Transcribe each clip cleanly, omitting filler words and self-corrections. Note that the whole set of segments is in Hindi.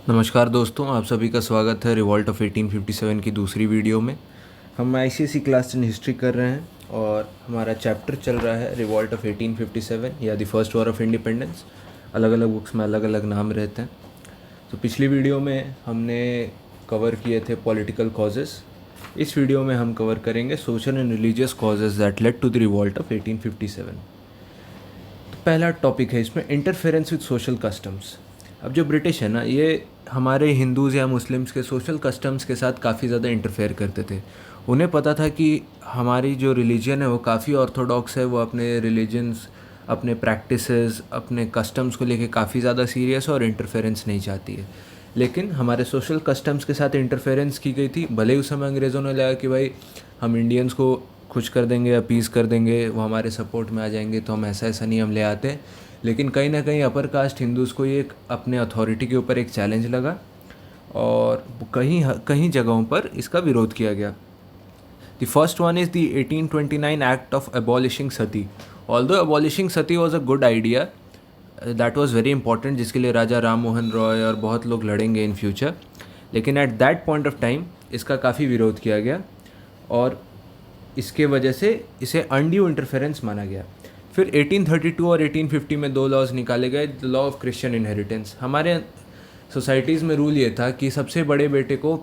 नमस्कार दोस्तों, आप सभी का स्वागत है रिवॉल्ट ऑफ 1857 की दूसरी वीडियो में। हम आईसीएसई क्लास इन हिस्ट्री कर रहे हैं और हमारा चैप्टर चल रहा है रिवॉल्ट ऑफ 1857 या the first war of independence. अलग अलग बुक्स में अलग अलग नाम रहते हैं। तो पिछली वीडियो में हमने कवर किए थे पॉलिटिकल कॉजेज़। इस वीडियो में हम कवर करेंगे social and religious causes that led to the revolt of 1857। तो पहला टॉपिक है इसमें इंटरफेरेंस विद सोशल कस्टम्स। अब जो ब्रिटिश है ना, ये हमारे हिंदूज़ या मुस्लिम्स के सोशल कस्टम्स के साथ काफ़ी ज़्यादा इंटरफेयर करते थे। उन्हें पता था कि हमारी जो रिलीजन है वो काफ़ी ऑर्थोडॉक्स है, वो अपने रिलीजन्स, अपने प्रैक्टिसेस, अपने कस्टम्स को लेके काफ़ी ज़्यादा सीरियस और इंटरफेरेंस नहीं चाहती है। लेकिन हमारे सोशल कस्टम्स के साथ इंटरफेरेंस की गई थी। भले ही उस समय अंग्रेज़ों ने लगा कि भाई हम इंडियंस को खुश कर देंगे, अपीज़ कर देंगे, वो हमारे सपोर्ट में आ जाएंगे, तो हम ऐसा नियम ले आते हैं। लेकिन कहीं ना कहीं अपर कास्ट हिंदूज़ को ये एक अपने अथॉरिटी के ऊपर एक चैलेंज लगा और कहीं कहीं जगहों पर इसका विरोध किया गया। The first one is the 1829 act of abolishing Sati. Although abolishing Sati was a good idea, that was very important, जिसके लिए राजा राम मोहन रॉय और बहुत लोग लड़ेंगे इन फ्यूचर। लेकिन at that point of time इसका काफ़ी विरोध किया गया और इसके वजह से इसे अनड्यू इंटरफेरेंस माना गया। फिर 1832 और 1850 में दो लॉज निकाले गए। The law of Christian inheritance. हमारे सोसाइटीज़ में रूल ये था कि सबसे बड़े बेटे को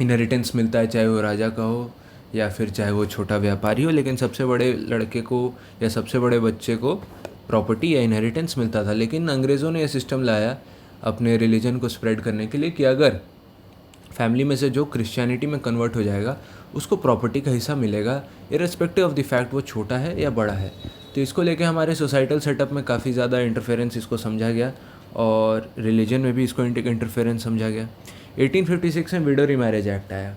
इनहेरिटेंस मिलता है, चाहे वो राजा का हो या फिर चाहे वो छोटा व्यापारी हो, लेकिन सबसे बड़े लड़के को या सबसे बड़े बच्चे को प्रॉपर्टी या इनहेरिटेंस मिलता था। लेकिन अंग्रेज़ों ने यह सिस्टम लाया अपने रिलीजन को स्प्रेड करने के लिए कि अगर फैमिली में से जो क्रिश्चियनिटी में कन्वर्ट हो जाएगा उसको प्रॉपर्टी का हिस्सा मिलेगा, इर्रेस्पेक्टिव ऑफ द फैक्ट वो छोटा है या बड़ा है। तो इसको लेके हमारे सोसाइटल सेटअप में काफ़ी ज़्यादा इंटरफेरेंस इसको समझा गया और रिलीजन में भी इसको इंटरफेरेंस समझा गया। 1856 में विडो रीमैरेज एक्ट आया।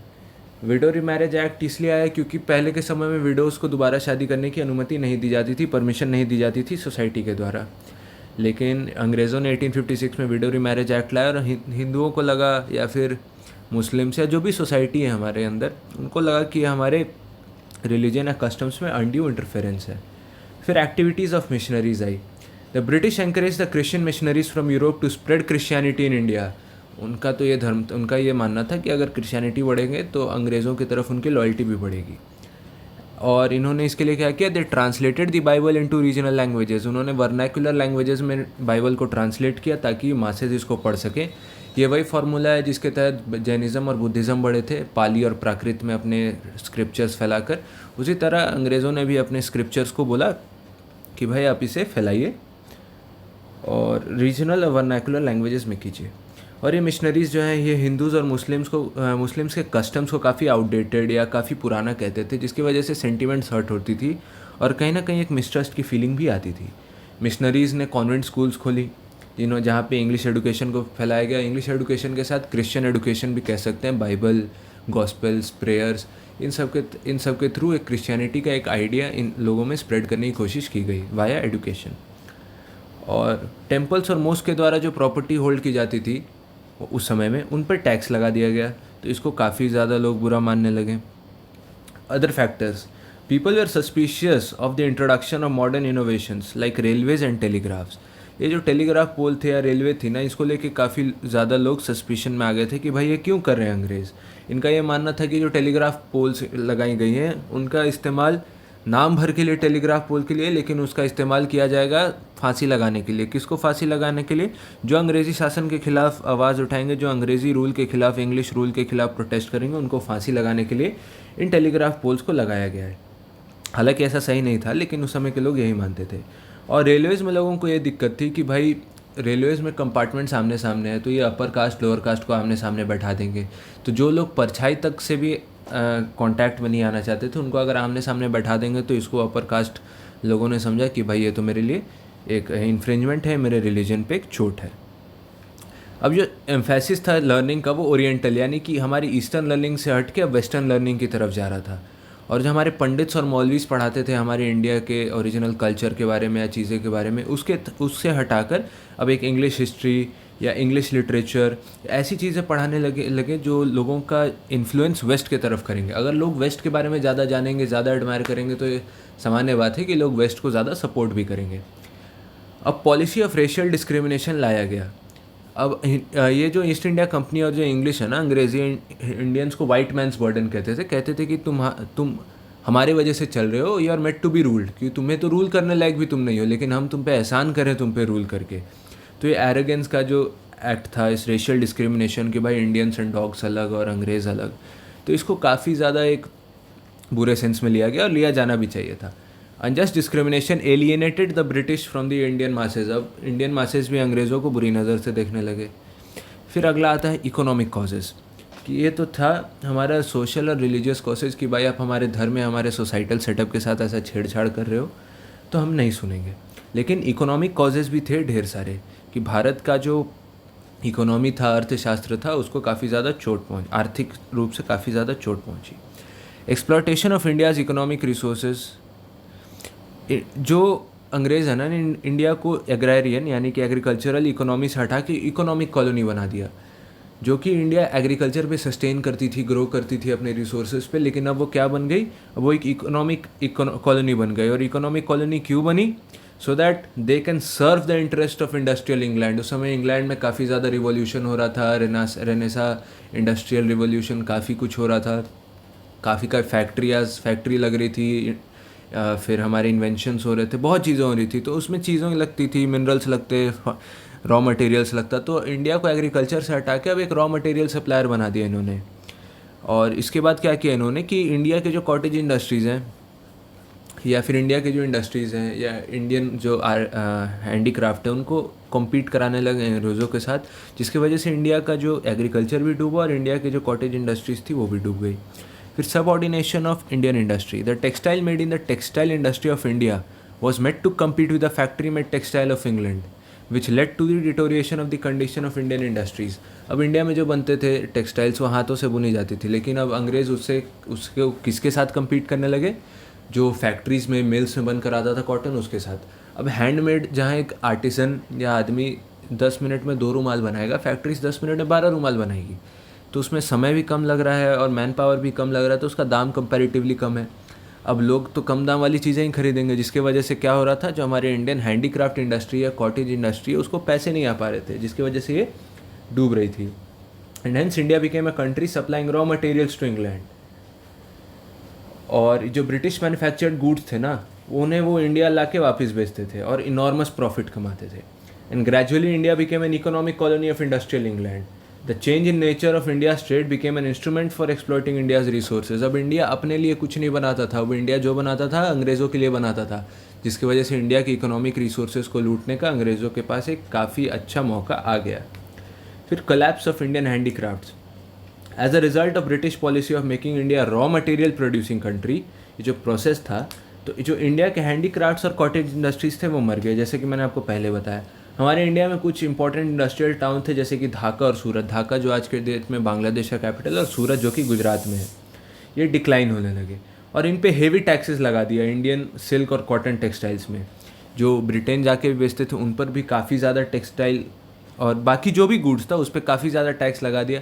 विडो रीमैरेज एक्ट इसलिए आया क्योंकि पहले के समय में विडोज़ को दोबारा शादी करने की अनुमति नहीं दी जाती थी, परमिशन नहीं दी जाती थी सोसाइटी के द्वारा। लेकिन अंग्रेज़ों ने 1856 में विडो रीमैरेज एक्ट लाया और हिंदुओं को लगा या फिर मुस्लिम्स या जो भी सोसाइटी है हमारे अंदर, उनको लगा कि हमारे रिलीजन या कस्टम्स में अनड्यू इंटरफेरेंस है। फिर एक्टिविटीज़ ऑफ मिशनरीज आई। The British encourage the Christian missionaries from Europe to spread Christianity in India. उनका ये मानना था कि अगर क्रिश्चियनिटी बढ़ेंगे तो अंग्रेज़ों की तरफ उनकी लॉयल्टी भी बढ़ेगी। और इन्होंने इसके लिए क्या किया, they translated the Bible into regional languages. उन्होंने वर्नाकुलर लैंग्वेजेस में बाइबल को ट्रांसलेट किया ताकि मासेज इसको पढ़ सकें। ये वही फार्मूला है जिसके तहत जैनिज़्म और बुद्धिज़्म बढ़े थे, पाली और प्राकृत में अपने स्क्रिप्चर्स फैलाकर। उसी तरह अंग्रेज़ों ने भी अपने स्क्रिप्चर्स को बोला कि भाई आप इसे फैलाइए और रीजनल और वर्नाकुलर लैंग्वेजेस में कीजिए। और ये मिशनरीज़ जो हैं ये हिंदूज़ और मुस्लिम्स के कस्टम्स को काफ़ी आउटडेटेड या काफ़ी पुराना कहते थे, जिसकी वजह से सेंटिमेंट्स हर्ट होती थी और कहीं ना कहीं एक मिसट्रस्ट की फीलिंग भी आती थी। मिशनरीज़ ने कॉन्वेंट स्कूल्स खोली जहाँ पे इंग्लिश एडुकेशन को फैलाया गया। इंग्लिश एडुकेशन के साथ क्रिश्चियन एडुकेशन भी कह सकते हैं, बाइबल, गॉस्पेल्स, प्रेयर्स, इन सब के थ्रू एक क्रिश्चियनिटी का एक आइडिया इन लोगों में स्प्रेड करने की कोशिश की गई वाया एडुकेशन। और टेम्पल्स और मोस्क के द्वारा जो प्रॉपर्टी होल्ड की जाती थी उस समय में, उन पर टैक्स लगा दिया गया, तो इसको काफ़ी ज़्यादा लोग बुरा मानने लगे। Other factors, people were suspicious of the introduction of modern innovations like railways and telegraphs. ये जो टेलीग्राफ पोल थे या रेलवे थी ना, इसको लेके काफ़ी ज़्यादा लोग सस्पिशन में आ गए थे कि भाई ये क्यों कर रहे हैं अंग्रेज़। इनका ये मानना था कि जो टेलीग्राफ पोल्स लगाई गई हैं उनका इस्तेमाल नाम भर के लिए टेलीग्राफ पोल के लिए, लेकिन उसका इस्तेमाल किया जाएगा फांसी लगाने के लिए। किसको फांसी लगाने के लिए? जो अंग्रेज़ी शासन के खिलाफ आवाज़ उठाएंगे, जो अंग्रेज़ी रूल के खिलाफ, इंग्लिश रूल के खिलाफ प्रोटेस्ट करेंगे, उनको फांसी लगाने के लिए इन टेलीग्राफ पोल्स को लगाया गया है। हालांकि ऐसा सही नहीं था, लेकिन उस समय के लोग यही मानते थे। और रेलवेज़ में लोगों को ये दिक्कत थी कि भाई रेलवेज़ में कंपार्टमेंट सामने सामने है, तो ये अपर कास्ट लोअर कास्ट को आमने सामने बैठा देंगे। तो जो लोग परछाई तक से भी कांटेक्ट में नहीं आना चाहते थे, उनको अगर आमने सामने बैठा देंगे तो इसको अपर कास्ट लोगों ने समझा कि भाई ये तो मेरे लिए एक इन्फ्रिंजमेंट है, मेरे रिलीजन पे एक चोट है। अब जो एम्फेसिस था लर्निंग का वो ओरिएंटल यानी कि हमारी ईस्टर्न लर्निंग से हट के अब वेस्टर्न लर्निंग की तरफ जा रहा था। और जो हमारे पंडित्स और मौलवीज पढ़ाते थे हमारे इंडिया के ओरिजिनल कल्चर के बारे में या चीज़ें के बारे में, उससे हटाकर अब एक इंग्लिश हिस्ट्री या इंग्लिश लिटरेचर ऐसी चीज़ें पढ़ाने लगे जो लोगों का इन्फ्लुएंस वेस्ट की तरफ करेंगे। अगर लोग वेस्ट के बारे में ज़्यादा जानेंगे, ज़्यादा एडमायर करेंगे, तो ये सामान्य बात है कि लोग वेस्ट को ज़्यादा सपोर्ट भी करेंगे। अब पॉलिसी ऑफ रेशियल डिस्क्रिमिनेशन लाया गया। अब ये जो ईस्ट इंडिया कंपनी और जो इंग्लिश है ना, अंग्रेज़ी, इंडियंस को वाइट मैन्स बर्डन कहते थे कि तुम हमारे वजह से चल रहे हो, you are meant to be ruled, कि तुम्हें तो रूल करने लायक भी तुम नहीं हो, लेकिन हम तुम पे एहसान करें तुम पे रूल करके। तो ये एरोगेंस का जो एक्ट था, इस रेशियल डिस्क्रिमिनेशन कि भाई इंडियंस एंड डॉग्स अलग और अंग्रेज़ अलग, तो इसको काफ़ी ज़्यादा एक बुरे सेंस में लिया गया और लिया जाना भी चाहिए था। Unjust discrimination alienated the British from the Indian masses. अब इंडियन मासेज भी अंग्रेज़ों को बुरी नज़र से देखने लगे। फिर अगला आता है इकोनॉमिक कॉजेज़, कि ये तो था हमारा सोशल और रिलीजियस कॉजेज़ कि भाई आप हमारे धर्म में, हमारे सोसाइटल सेटअप के साथ ऐसा छेड़छाड़ कर रहे हो तो हम नहीं सुनेंगे। लेकिन इकोनॉमिक कॉजेज़ भी थे ढेर सारे, कि भारत का जो इकोनॉमी था, अर्थशास्त्र था, उसको काफ़ी ज़्यादा आर्थिक रूप से काफ़ी ज़्यादा चोट पहुँची। Exploitation of India's economic resources, जो अंग्रेज़ है ना, इंडिया को एग्रेरियन यानी कि एग्रीकल्चरल इकोनॉमी से हटा के इकोनॉमिक कॉलोनी बना दिया, जो कि इंडिया एग्रीकल्चर पे सस्टेन करती थी, ग्रो करती थी अपने रिसोर्सेज पे, लेकिन अब वो क्या बन गई, अब वो एक इकोनॉमिक कॉलोनी बन गई। और इकोनॉमिक कॉलोनी क्यों बनी? So that they can serve the interest of industrial England. उस समय इंग्लैंड में काफ़ी ज़्यादा रिवॉल्यूशन हो रहा था, रेनेसा इंडस्ट्रियल रिवॉल्यूशन, काफ़ी कुछ हो रहा था, काफ़ी फैक्ट्री लग रही थी, फिर हमारे इन्वेंशंस हो रहे थे, बहुत चीज़ें हो रही थी, तो उसमें चीज़ें लगती थी, मिनरल्स लगते, रॉ मटेरियल्स लगता, तो इंडिया को एग्रीकल्चर से हटा के अब एक रॉ मटेरियल सप्लायर बना दिया इन्होंने। और इसके बाद क्या किया इन्होंने कि इंडिया के जो कॉटेज इंडस्ट्रीज़ हैं, या फिर इंडिया के जो इंडस्ट्रीज़ हैं, या इंडियन जो हैंडीक्राफ्ट है, उनको कॉम्पीट कराने लगे अंग्रेज़ों के साथ, जिसकी वजह से इंडिया का जो एग्रीकल्चर भी डूबा और इंडिया के जो कॉटेज इंडस्ट्रीज़ थी वो भी डूब गई। फिर subordination of Indian industry, the textile made in the textile industry of India was made to compete with the factory made textile of England, which led to the deterioration of the condition of Indian industries. अब इंडिया में जो बनते थे टेक्सटाइल्स वो हाथों से बुनी जाती थी, लेकिन अब अंग्रेज़ उसके किसके साथ कम्पीट करने लगे? जो फैक्ट्रीज़ में, मिल्स में बनकर आता था कॉटन, उसके साथ। अब हैंडमेड, जहाँ एक आर्टिसन या आदमी 10 मिनट में 2 रुमाल बनाएगा, फैक्ट्रीज 10 मिनट में 12 रुमाल बनाएगी, तो उसमें समय भी कम लग रहा है और मैन पावर भी कम लग रहा है, तो उसका दाम कंपैरेटिवली कम है। अब लोग तो कम दाम वाली चीज़ें ही खरीदेंगे, जिसके वजह से क्या हो रहा था, जो हमारे इंडियन हैंडीक्राफ्ट इंडस्ट्री या कॉटेज इंडस्ट्री है, उसको पैसे नहीं आ पा रहे थे, जिसकी वजह से ये डूब रही थी। And hence India became a country supplying raw materials to England. और जो ब्रिटिश मैन्युफैक्चर्ड गुड्स थे ना, उन्हें वो इंडिया ला के वापस बेचते थे और इनॉर्मस प्रॉफिट कमाते थे। And gradually India became an economic colony of industrial England. The change in nature of India trade became an instrument for exploiting India's resources. अब इंडिया अपने लिए कुछ नहीं बनाता था, अब इंडिया जो बनाता था अंग्रेज़ों के लिए बनाता था, जिसकी वजह से इंडिया की इकोनॉमिक रिसोर्सेज को लूटने का अंग्रेज़ों के पास एक काफ़ी अच्छा मौका आ गया। फिर collapse of Indian handicrafts. As a result of British policy of making India raw material producing country, ये जो प्रोसेस था, तो जो इंडिया के हैंडीक्राफ्ट्स और कॉटेज इंडस्ट्रीज़ थे वो मर गए। जैसे कि मैंने आपको पहले बताया, हमारे इंडिया में कुछ इंपॉर्टेंट इंडस्ट्रियल टाउन थे, जैसे कि ढाका और सूरत। ढाका जो आज के डेट में बांग्लादेश का कैपिटल, और सूरत जो कि गुजरात में है, ये डिक्लाइन होने लगे और इन पे हेवी टैक्सेस लगा दिया इंडियन सिल्क और कॉटन टेक्सटाइल्स में। जो ब्रिटेन जाके बेचते थे उन पर भी काफ़ी ज़्यादा टेक्सटाइल और बाकी जो भी गुड्स था उस पर काफ़ी ज़्यादा टैक्स लगा दिया।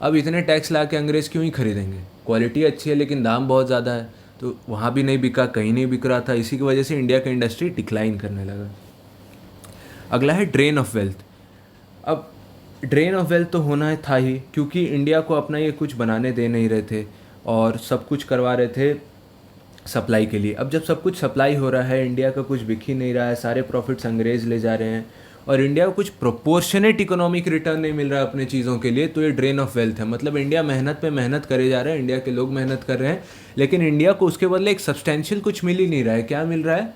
अब इतने टैक्स ला के अंग्रेज़ क्यों ही खरीदेंगे? क्वालिटी अच्छी है लेकिन दाम बहुत ज़्यादा है, तो वहाँ भी नहीं बिका, कहीं नहीं बिक रहा था। इसी की वजह से इंडिया का इंडस्ट्री डिक्लाइन करने लगा। अगला है ड्रेन ऑफ वेल्थ। अब ड्रेन ऑफ वेल्थ तो होना है था ही, क्योंकि इंडिया को अपना ये कुछ बनाने दे नहीं रहे थे और सब कुछ करवा रहे थे सप्लाई के लिए। अब जब सब कुछ सप्लाई हो रहा है, इंडिया का कुछ बिक ही नहीं रहा है, सारे प्रॉफिट्स अंग्रेज़ ले जा रहे हैं और इंडिया को कुछ प्रोपोर्शनेट इकोनॉमिक रिटर्न नहीं मिल रहा है अपने चीज़ों के लिए, तो ये ड्रेन ऑफ वेल्थ है। मतलब इंडिया मेहनत पे मेहनत करे जा रहा है, इंडिया के लोग मेहनत कर रहे हैं, लेकिन इंडिया को उसके बदले एक सब्सटेंशियल कुछ मिल ही नहीं रहा है। क्या मिल रहा है?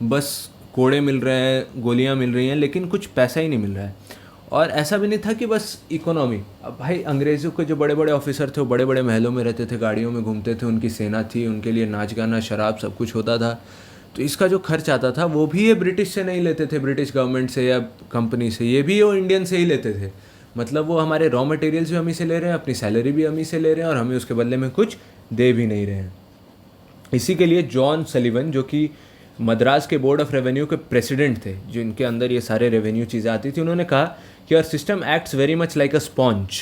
बस कोड़े मिल रहे हैं, गोलियां मिल रही हैं, लेकिन कुछ पैसा ही नहीं मिल रहा है। और ऐसा भी नहीं था कि बस इकोनॉमी। अब भाई अंग्रेज़ों के जो बड़े बड़े ऑफिसर थे वो बड़े बड़े महलों में रहते थे, गाड़ियों में घूमते थे, उनकी सेना थी, उनके लिए नाच गाना, शराब, सब कुछ होता था। तो इसका जो खर्च आता था वो भी ये ब्रिटिश से नहीं लेते थे, ब्रिटिश गवर्नमेंट से या कंपनी से, ये भी वो इंडियन से ही लेते थे। मतलब वो हमारे रॉ मटेरियल्स भी हम ही से ले रहे हैं, अपनी सैलरी भी हम ही से ले रहे हैं और हमें उसके बदले में कुछ दे भी नहीं रहे हैं। इसी के लिए जॉन सलीवन, जो कि मद्रास के बोर्ड ऑफ रेवेन्यू के प्रेसिडेंट थे, जिनके अंदर ये सारे रेवेन्यू चीज़ें आती थी, उन्होंने कहा कि our system acts very much like a sponge.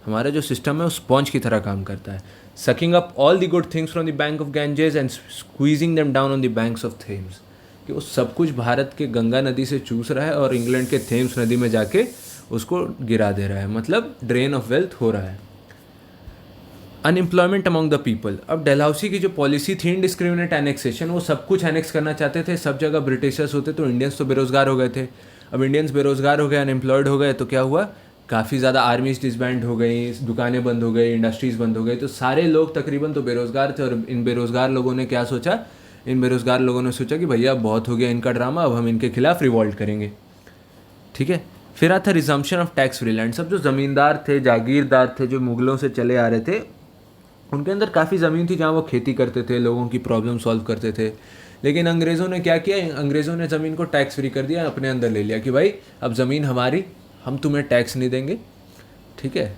हमारा जो सिस्टम है वो स्पॉन्ज की तरह काम करता है, sucking up all the good things from the bank of Ganges and squeezing them down on the banks of Thames. कि वो सब कुछ भारत के गंगा नदी से चूस रहा है और इंग्लैंड के थेम्स नदी में जाके उसको गिरा दे रहा है, मतलब ड्रेन ऑफ वेल्थ हो रहा है। Unemployment among the people. अब डलहौसी की जो पॉलिसी थी इनडिस्क्रिमिनेट एनेक्सेशन, वो सब कुछ एनेक्स करना चाहते थे, सब जगह ब्रिटिशर्स होते, तो इंडियंस तो बेरोजगार हो गए थे। अब इंडियंस बेरोजगार हो गए, अनएम्प्लॉयड हो गए, तो क्या हुआ, काफ़ी ज़्यादा आर्मीज डिसबैंड हो गई, दुकानें बंद हो गई, इंडस्ट्रीज़ बंद हो गई, तो सारे लोग तकरीबन तो बेरोजगार थे। और इन बेरोजगार लोगों ने क्या सोचा, इन बेरोजगार लोगों ने सोचा कि भैया बहुत हो गया इनका ड्रामा, अब हम इनके खिलाफ रिवॉल्ट करेंगे। ठीक है। फिर आता resumption of tax free land. सब जो ज़मींदार थे, जागीरदार थे, जो मुगलों से चले आ रहे थे, उनके अंदर काफ़ी ज़मीन थी जहाँ वो खेती करते थे, लोगों की प्रॉब्लम सॉल्व करते थे। लेकिन अंग्रेज़ों ने क्या किया, अंग्रेज़ों ने ज़मीन को टैक्स फ्री कर दिया, अपने अंदर ले लिया कि भाई अब ज़मीन हमारी, हम तुम्हें टैक्स नहीं देंगे, ठीक है,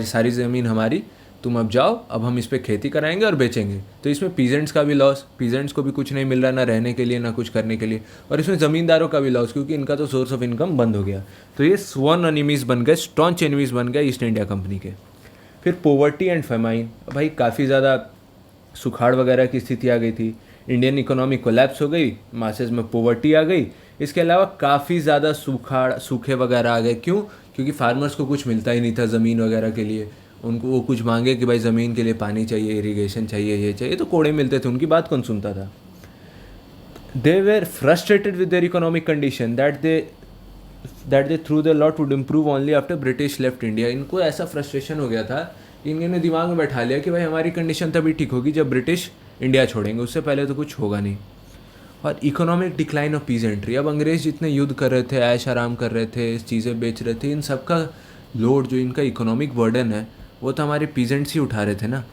सारी ज़मीन हमारी, तुम अब जाओ, अब हम इस पर खेती कराएंगे और बेचेंगे। तो इसमें पीजेंट्स का भी लॉस, पीजेंट्स को भी कुछ नहीं मिल रहा, ना रहने के लिए ना कुछ करने के लिए, और इसमें ज़मींदारों का भी लॉस, क्योंकि इनका तो सोर्स ऑफ इनकम बंद हो गया। तो ये स्वॉन एनिमीज़ बन गए, स्टॉन्च एनिमीज़ बन गए ईस्ट इंडिया कंपनी के। फिर पोवर्टी एंड फेमाइन। भाई काफ़ी ज़्यादा सुखाड़ वगैरह की स्थिति आ गई थी, इंडियन इकोनॉमी कोलैप्स हो गई, मासेस में पोवर्टी आ गई। इसके अलावा काफ़ी ज़्यादा सूखे वगैरह आ गए। क्यों? क्योंकि फार्मर्स को कुछ मिलता ही नहीं था ज़मीन वगैरह के लिए। उनको वो कुछ मांगे कि भाई ज़मीन के लिए पानी चाहिए, इरीगेशन चाहिए, ये चाहिए, तो कोड़े मिलते थे, उनकी बात कौन सुनता था। They were frustrated with their economic condition that they through the lot would improve only after British left India. इनको ऐसा फ्रस्ट्रेशन हो गया था, इन्होंने दिमाग में बैठा लिया कि भाई हमारी कंडीशन तभी ठीक होगी जब ब्रिटिश इंडिया छोड़ेंगे, उससे पहले तो कुछ होगा नहीं। और इकोनॉमिक डिक्लाइन ऑफ पीजेंट्री। अब अंग्रेज़ जितने युद्ध कर रहे थे, ऐश आराम कर रहे थे, चीज़ें बेच रहे थे, इन सब का लोड, जो इनका इकोनॉमिक बर्डन है, वो तो हमारे पीजेंट्स ही उठा रहे थे ना।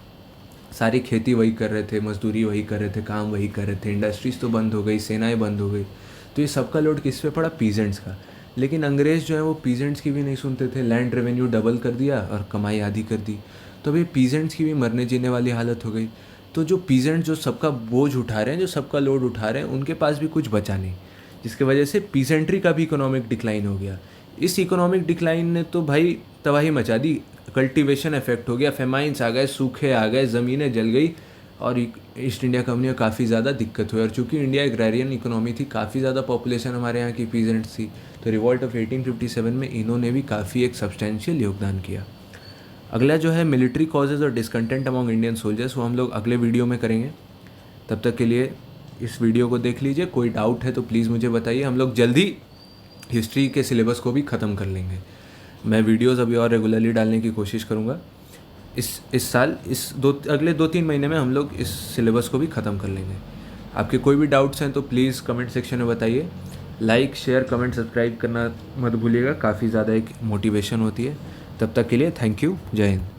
सारी खेती वही कर रहे थे, मजदूरी वही कर रहे थे, काम वही कर रहे थे, इंडस्ट्रीज़ तो बंद हो गई, सेनाएं बंद हो गई, तो ये सबका लोड किस पे पड़ा, पीजेंट्स का। लेकिन अंग्रेज़ जो है वो पीजेंट्स की भी नहीं सुनते थे, लैंड रेवेन्यू डबल कर दिया और कमाई आधी कर दी, तो अभी पीजेंट्स की भी मरने जीने वाली हालत हो गई। तो जो पीजेंट्स जो सबका बोझ उठा रहे हैं, जो सबका लोड उठा रहे हैं, उनके पास भी कुछ बचा नहीं, जिसकी वजह से पीजेंट्री का भी इकोनॉमिक डिक्लाइन हो गया। इस इकोनॉमिक डिक्लाइन ने तो भाई तबाही मचा दी, कल्टीवेशन इफेक्ट हो गया, फेमाइंस आ गए, सूखे आ गए, ज़मीनें जल गई, और ईस्ट इंडिया कंपनी को काफ़ी ज़्यादा दिक्कत हुई। और चूँकि इंडिया एग्रेरियन इकोनॉमी थी, काफ़ी ज़्यादा पॉपुलेशन हमारे यहाँ की पीजेंट्स थी, तो रिवॉल्ट ऑफ 1857 में इन्होंने भी काफ़ी एक सब्सटेंशियल योगदान किया। अगला जो है मिलिट्री कॉजेज़ और डिसकंटेंट अमॉन्ग इंडियन सोल्जर्स, वो हम लोग अगले वीडियो में करेंगे। तब तक के लिए इस वीडियो को देख लीजिए, कोई डाउट है तो प्लीज़ मुझे बताइए। हम लोग जल्दी हिस्ट्री के सिलेबस को भी ख़त्म कर लेंगे। मैं वीडियोज़ अभी और रेगुलरली डालने की कोशिश करूँगा। इस साल अगले 2-3 महीने में हम लोग इस सिलेबस को भी ख़त्म कर लेंगे। आपके कोई भी डाउट्स हैं तो प्लीज़ कमेंट सेक्शन में बताइए। लाइक, शेयर, कमेंट, सब्सक्राइब करना मत भूलिएगा, काफ़ी ज़्यादा एक मोटिवेशन होती है। तब तक के लिए थैंक यू, जय हिंद।